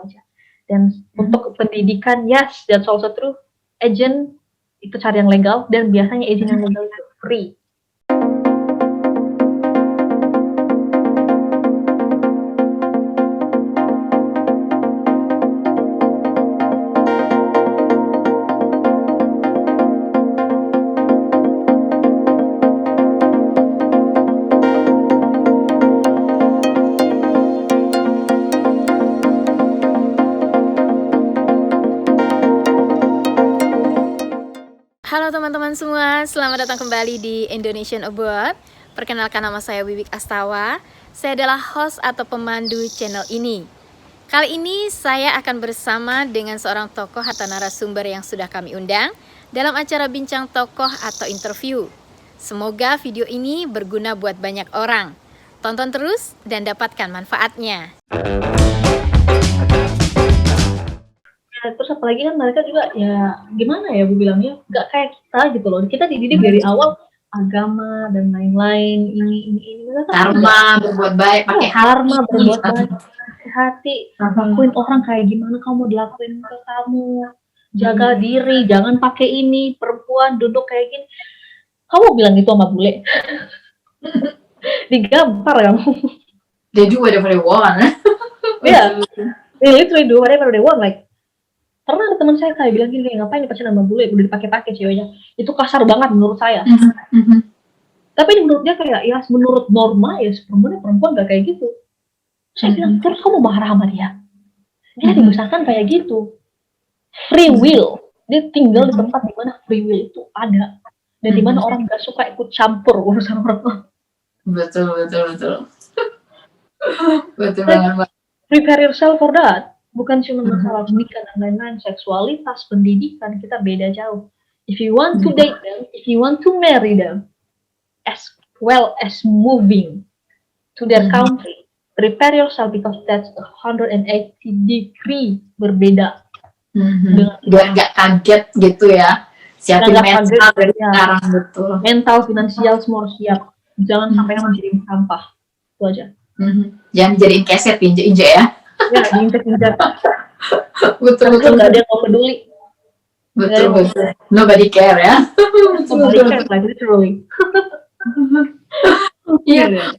aja. Dan untuk pendidikan, yes, that's also true. Agent itu cari yang legal, dan biasanya agent yang legal itu free. Halo teman-teman semua, selamat datang kembali di Indonesian Abroad. Perkenalkan, nama saya Wiwik Astawa. Saya adalah host atau pemandu channel ini. Kali ini saya akan bersama dengan seorang tokoh atau narasumber yang sudah kami undang dalam acara bincang tokoh atau interview. Semoga video ini berguna buat banyak orang. Tonton terus dan dapatkan manfaatnya. Terus apalagi kan mereka juga ya gimana ya Bu bilangnya, nggak kayak kita gitu loh. Kita dididik dari awal agama dan lain-lain, ini karma, berbuat baik pakai karma, berbuat baik pakai hati, lakuin orang kayak gimana kamu dilakuin ke kamu, jaga diri, jangan pakai ini, perempuan duduk kayak gini. Kamu bilang gitu sama bule? Digampar kamu. They do whatever they want. Yeah, they literally do whatever they want. Like, pernah ada teman saya kayak bilang gini, ngapain pacaran sama bule, udah dipakai-pakai ceweknya. Itu kasar banget menurut saya. Tapi menurut dia kayak, ya menurut norma ya perempuan gak kayak gitu. Saya bilang, terus kamu marah sama dia? Dia dibesarkan kayak gitu. Free will. Dia tinggal di tempat dimana free will itu ada. Dan dimana orang gak suka ikut campur urusan orang. Betul. Betul banget. Prepare yourself for that. Bukan cuma masalah pendidikan dan lain-lain, seksualitas, pendidikan, kita beda jauh. If you want to date them, if you want to marry them, as well as moving to their country, prepare yourself because that's 180 degree berbeda. Biar nggak kaget gitu ya. Siapin mental dari sekarang, betul. Mental, finansial, semua harus siap. Jangan sampai menjadi sampah. Itu aja. Jangan jadiin keset injek-injek ya. Ya, diinjek-injek. Betul. Nggak ada yang mau peduli. Betul. Nobody care ya. Nobody care, like literally. Iya.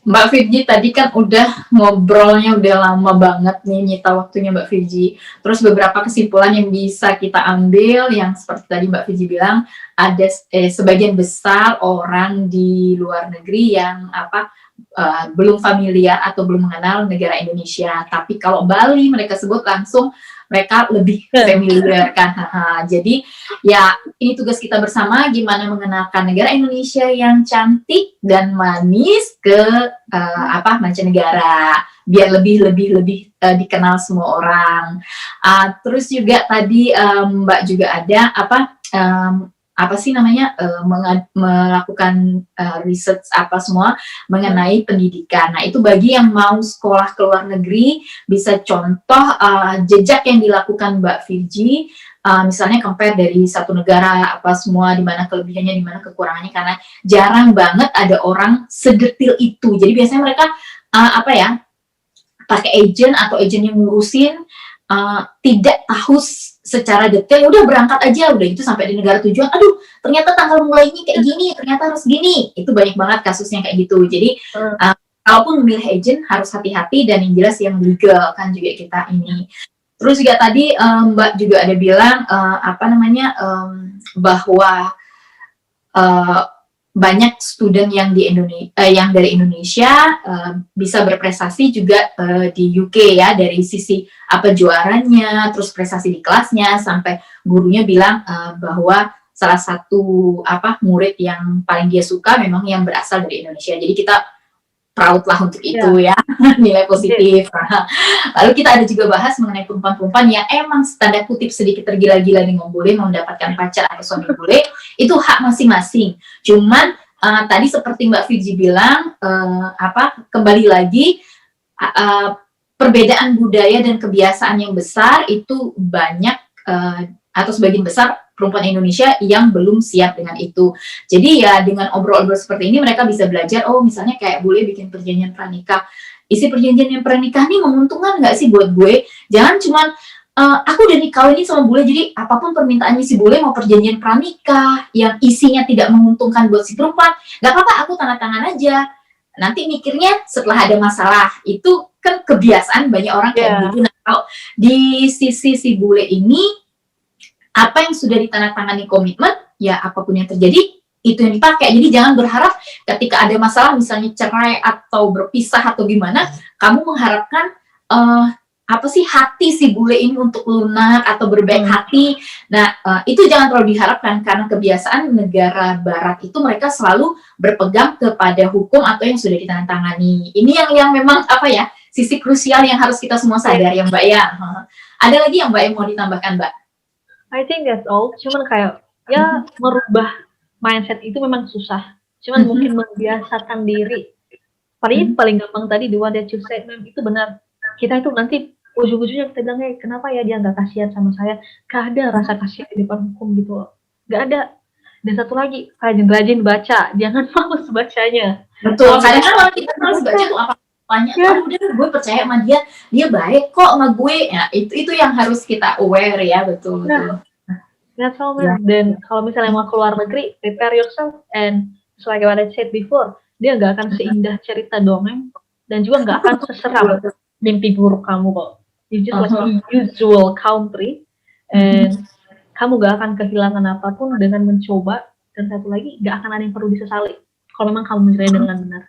Mbak Firji tadi kan udah ngobrolnya udah lama banget nih, nyita waktunya Mbak Firji. Terus beberapa kesimpulan yang bisa kita ambil yang seperti tadi Mbak Firji bilang, ada sebagian besar orang di luar negeri yang belum familiar atau belum mengenal negara Indonesia. Tapi kalau Bali mereka sebut langsung mereka lebih familiar kan. Jadi ya ini tugas kita bersama, gimana mengenalkan negara Indonesia yang cantik dan manis ke mancanegara, biar lebih dikenal semua orang. Terus juga tadi Mbak juga ada melakukan research semua mengenai pendidikan. Nah, itu bagi yang mau sekolah ke luar negeri, bisa contoh jejak yang dilakukan Mbak Firji, misalnya compare dari satu negara semua, di mana kelebihannya, di mana kekurangannya, karena jarang banget ada orang sedetil itu. Jadi biasanya mereka pakai agent atau agent yang ngurusin, tidak tahu secara detail, udah berangkat aja, udah itu sampai di negara tujuan, aduh ternyata tanggal mulainya kayak gini, ternyata harus gini. Itu banyak banget kasusnya kayak gitu. Jadi kalaupun memilih agent harus hati-hati, dan yang jelas yang legal kan juga kita ini. Terus juga tadi Mbak juga ada bilang bahwa banyak student yang yang dari Indonesia bisa berprestasi juga di UK ya, dari sisi juaranya, terus prestasi di kelasnya, sampai gurunya bilang bahwa salah satu murid yang paling dia suka memang yang berasal dari Indonesia. Jadi kita proud lah untuk itu ya, nilai positif. Lalu kita ada juga bahas mengenai perempuan-perempuan yang emang tanda kutip sedikit tergila-gila dengan bule, mendapatkan pacar atau suami bule, itu hak masing-masing. Cuman tadi seperti Mbak Firji bilang, kembali lagi perbedaan budaya dan kebiasaan yang besar itu banyak, atau sebagian besar perempuan Indonesia yang belum siap dengan itu. Jadi ya dengan obrol-obrol seperti ini mereka bisa belajar, oh misalnya kayak bule bikin perjanjian pranikah isi perjanjian yang pernikahan ini menguntungkan nggak sih buat gue? Jangan cuman aku udah dikawinin sama bule, jadi apapun permintaannya si bule mau perjanjian pranikah yang isinya tidak menguntungkan buat si perempuan, nggak apa-apa, aku tanda tangan aja. Nanti mikirnya setelah ada masalah, itu kan kebiasaan banyak orang kayak gitu. Nah, kalau di sisi si bule ini, apa yang sudah ditandatangani komitmen, ya apapun yang terjadi, itu yang dipakai. Jadi jangan berharap ketika ada masalah, misalnya cerai atau berpisah atau gimana, kamu mengharapkan apa sih hati si bule ini untuk lunak atau berbaik hati. Nah, itu jangan terlalu diharapkan, karena kebiasaan negara barat itu mereka selalu berpegang kepada hukum atau yang sudah ditandatangani. Ini yang memang apa ya, sisi krusial yang harus kita semua sadar ya Mbak ya. Ada lagi yang Mbak yang mau ditambahkan Mbak? I think that's all. Cuman kayak ya merubah mindset itu memang susah. Cuman mungkin membiasakan diri. Paling gampang tadi the one that you said, ma'am, itu benar. Kita itu nanti ujung-ujungnya kita bilang, kenapa ya dia nggak kasihan sama saya? Gak ada rasa kasihan di depan hukum gitu loh. Gak ada. Dan satu lagi, rajin-rajin baca. Jangan males bacanya. Betul. Kadang-kadang kalau kita harus baca tuh apa-apanya. Udah gue percaya sama dia baik kok sama gue. Ya, itu yang harus kita aware ya, betul. That's all, man. Dan kalau misalnya mau keluar negeri, prepare yourself. And just like what I said before, dia nggak akan seindah cerita dongeng. Dan juga nggak akan seseram mimpi buruk kamu kok. It's just like a usual country, and kamu gak akan kehilangan apapun dengan mencoba, dan satu lagi, gak akan ada yang perlu disesali kalau memang kamu menjalani dengan benar.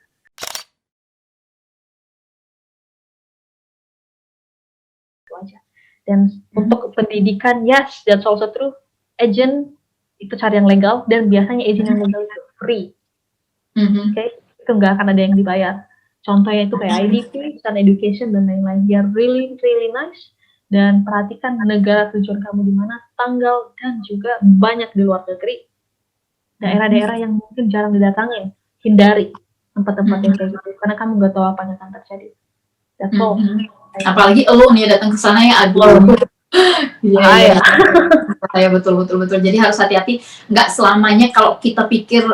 Itu aja. Dan untuk pendidikan, yes, that's also true. Agent itu cari yang legal, dan biasanya agent yang legal itu free. Okay? Itu gak akan ada yang dibayar. Contohnya itu kayak IDP, Sun Education, dan lain-lain. They are really, really nice. Dan perhatikan negara tujuan kamu di mana, tanggal, dan juga banyak di luar negeri. Daerah-daerah yang mungkin jarang didatangin. Hindari tempat-tempat yang kayak gitu. Karena kamu gak tahu apa yang akan terjadi. That's all. Apalagi lo nih datang ke sana ya, aduh. Iya, betul. Jadi harus hati-hati. Nggak selamanya kalau kita pikir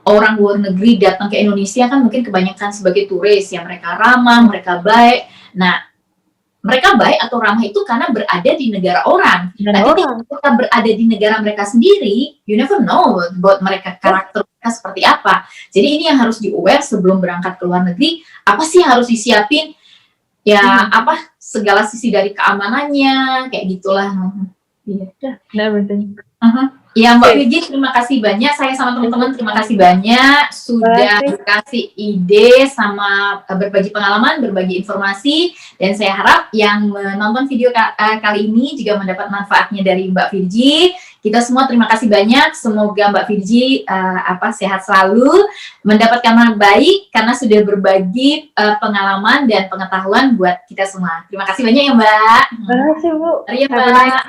orang luar negeri datang ke Indonesia kan mungkin kebanyakan sebagai turis, ya mereka ramah, mereka baik. Nah, mereka baik atau ramah itu karena berada di negara orang. Nah, ketika mereka berada di negara mereka sendiri, you never know buat mereka karakter mereka seperti apa. Jadi ini yang harus di-aware sebelum berangkat ke luar negeri, apa sih yang harus disiapin? Ya, apa segala sisi dari keamanannya, kayak gitulah. Everything. Ya Mbak Virgi, terima kasih banyak. Saya sama teman-teman terima kasih banyak sudah kasih ide sama berbagi pengalaman, berbagi informasi, dan saya harap yang menonton video kali ini juga mendapat manfaatnya dari Mbak Virgi. Kita semua terima kasih banyak. Semoga Mbak Virgi sehat selalu, mendapatkan yang baik karena sudah berbagi pengalaman dan pengetahuan buat kita semua. Terima kasih banyak ya Mbak. Terima kasih Bu. Mari ya Mbak.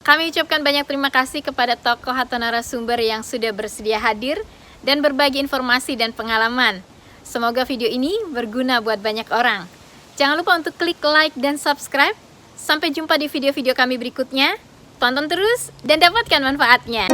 Kami ucapkan banyak terima kasih kepada tokoh atau narasumber yang sudah bersedia hadir dan berbagi informasi dan pengalaman. Semoga video ini berguna buat banyak orang. Jangan lupa untuk klik like dan subscribe. Sampai jumpa di video-video kami berikutnya. Tonton terus dan dapatkan manfaatnya.